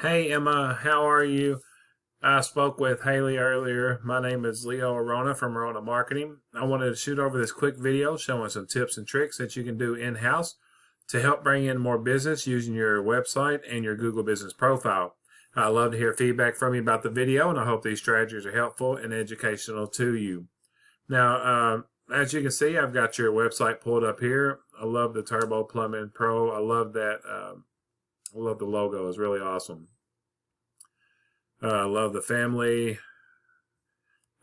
Hey Emma, how are you? I spoke with Haley earlier. My name is Leo Arona from Arona Marketing. I wanted to shoot over this quick video showing some tips and tricks that you can do in-house to help bring in more business using your website and your Google Business Profile. I love to hear feedback from you about the video, and I hope these strategies are helpful and educational to you. Now, as you can see, I've got your website pulled up here. I love the Turbo Plumbing Pro. I love that. I love the logo. It's really awesome. I love the family.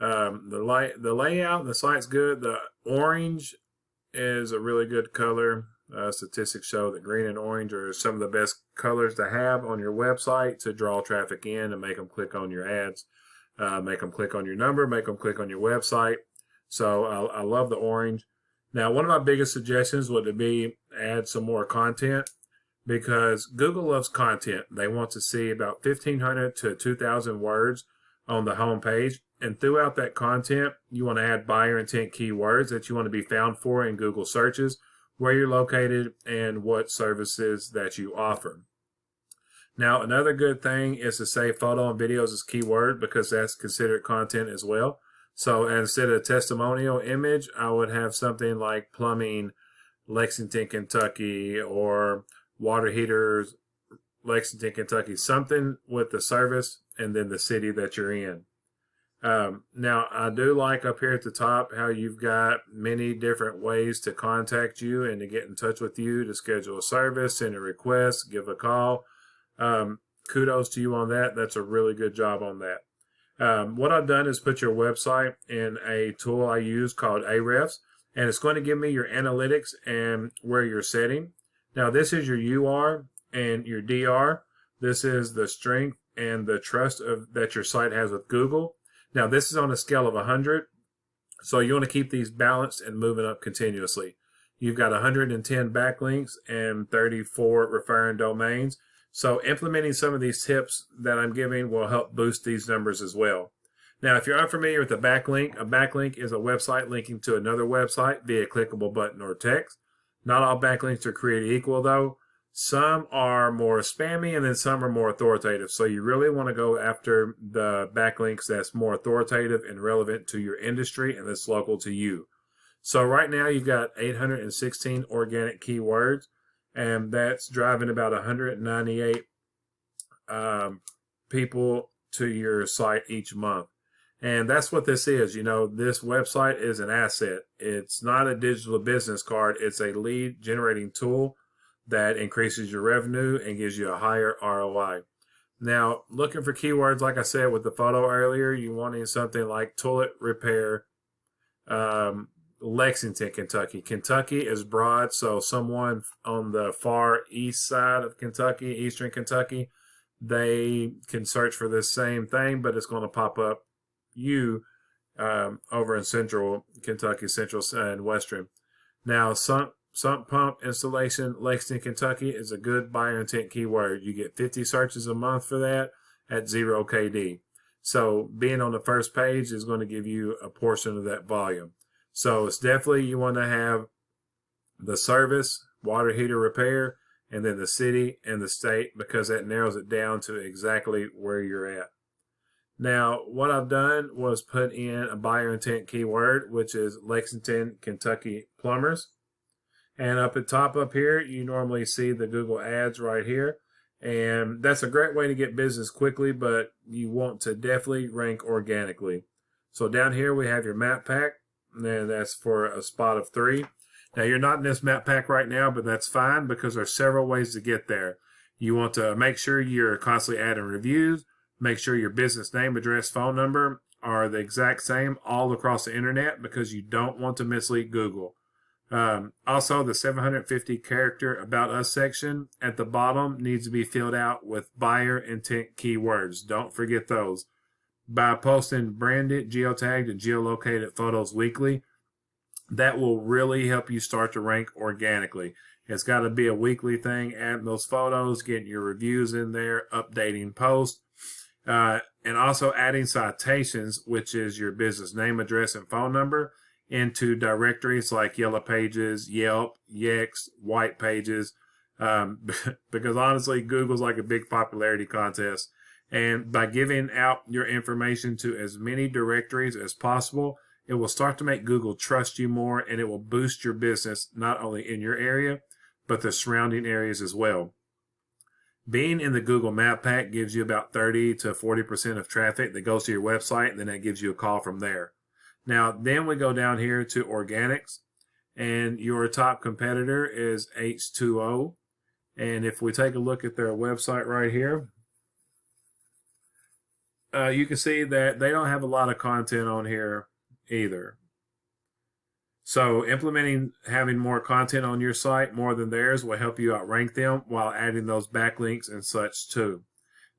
The layout, the site's good. The orange is a really good color. Statistics show that green and orange are some of the best colors to have on your website to draw traffic in and make them click on your ads, make them click on your number, make them click on your website. So I love the orange. Now, one of my biggest suggestions would be add some more content, because Google loves content. They want to see about 1,500 to 2,000 words on the home page. And throughout that content, you want to add buyer intent keywords that you want to be found for in Google searches, where you're located, and what services that you offer. Now, another good thing is to say photo and videos as keyword, because that's considered content as well. So instead of testimonial image, I would have something like plumbing, Lexington, Kentucky, or water heaters, Lexington, Kentucky, something with the service and then the city that you're in. Now, I do like up here at the top how you've got many different ways to contact you and to get in touch with you, to schedule a service, send a request, give a call. Kudos to you on that. That's a really good job on that. What I've done is put your website in a tool I use called Ahrefs, and it's going to give me your analytics and where you're setting. Now, this is your UR and your DR. This is the strength and the trust that your site has with Google. Now, this is on a scale of 100, so you want to keep these balanced and moving up continuously. You've got 110 backlinks and 34 referring domains. So implementing some of these tips that I'm giving will help boost these numbers as well. Now, if you're unfamiliar with a backlink is a website linking to another website via a clickable button or text. Not all backlinks are created equal, though. Some are more spammy and then some are more authoritative. So you really want to go after the backlinks that's more authoritative and relevant to your industry and that's local to you. So right now you've got 816 organic keywords, and that's driving about 198 people to your site each month. And that's what this is. You know, this website is an asset. It's not a digital business card. It's a lead generating tool that increases your revenue and gives you a higher ROI. Now, looking for keywords, like I said with the photo earlier, you wanting something like toilet repair, Lexington, Kentucky. Kentucky is broad, so someone on the far east side of Kentucky, eastern Kentucky, they can search for this same thing, but it's going to pop up over in central Kentucky, central and western. Now, sump pump installation, Lexington, Kentucky is a good buyer intent keyword. You get 50 searches a month for that at 0 KD. So being on the first page is going to give you a portion of that volume. So it's definitely, you want to have the service, water heater repair, and then the city and the state, because that narrows it down to exactly where you're at. Now, what I've done was put in a buyer intent keyword, which is Lexington, Kentucky plumbers. And up at top up here, you normally see the Google ads right here. And that's a great way to get business quickly, but you want to definitely rank organically. So down here we have your map pack, and that's for a spot of 3. Now, you're not in this map pack right now, but that's fine because there's several ways to get there. You want to make sure you're constantly adding reviews. Make sure your business name, address, phone number are the exact same all across the internet, because you don't want to mislead Google. Also, the 750 character About Us section at the bottom needs to be filled out with buyer intent keywords. Don't forget those. By posting branded, geotagged, and geolocated photos weekly, that will really help you start to rank organically. It's got to be a weekly thing, adding those photos, getting your reviews in there, updating posts. And also adding citations, which is your business name, address, and phone number, into directories like Yellow Pages, Yelp, Yext, White Pages, Because honestly, Google's like a big popularity contest. And by giving out your information to as many directories as possible, it will start to make Google trust you more, and it will boost your business not only in your area, but the surrounding areas as well. Being in the Google Map Pack gives you about 30 to 40% of traffic that goes to your website, and then that gives you a call from there. Now, then we go down here to organics, and your top competitor is H2O. And if we take a look at their website right here, you can see that they don't have a lot of content on here either. So implementing having more content on your site more than theirs will help you outrank them while adding those backlinks and such too.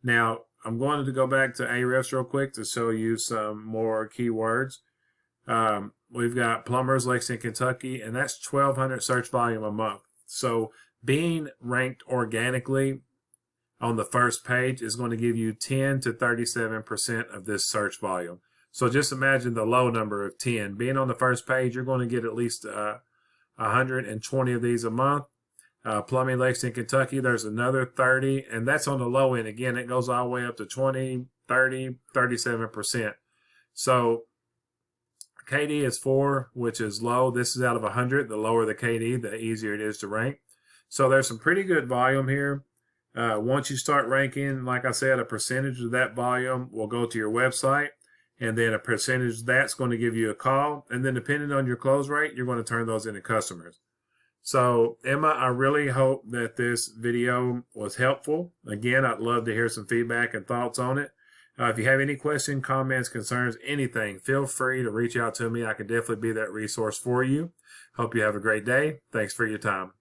Now, I'm going to go back to Ahrefs real quick to show you some more keywords. We've got plumbers, Lexington, Kentucky, and that's 1,200 search volume a month. So being ranked organically on the first page is going to give you 10 to 37% of this search volume. So just imagine the low number of 10. Being on the first page, you're going to get at least 120 of these a month. Plumbing, Lexington, Kentucky, there's another 30, and that's on the low end. Again, it goes all the way up to 20, 30, 37%. So KD is 4, which is low. This is out of 100. The lower the KD, the easier it is to rank. So there's some pretty good volume here. Once you start ranking, like I said, a percentage of that volume will go to your website, and then a percentage of that's going to give you a call. And then depending on your close rate, you're going to turn those into customers. So Emma, I really hope that this video was helpful. Again, I'd love to hear some feedback and thoughts on it. If you have any questions, comments, concerns, anything, feel free to reach out to me. I can definitely be that resource for you. Hope you have a great day. Thanks for your time.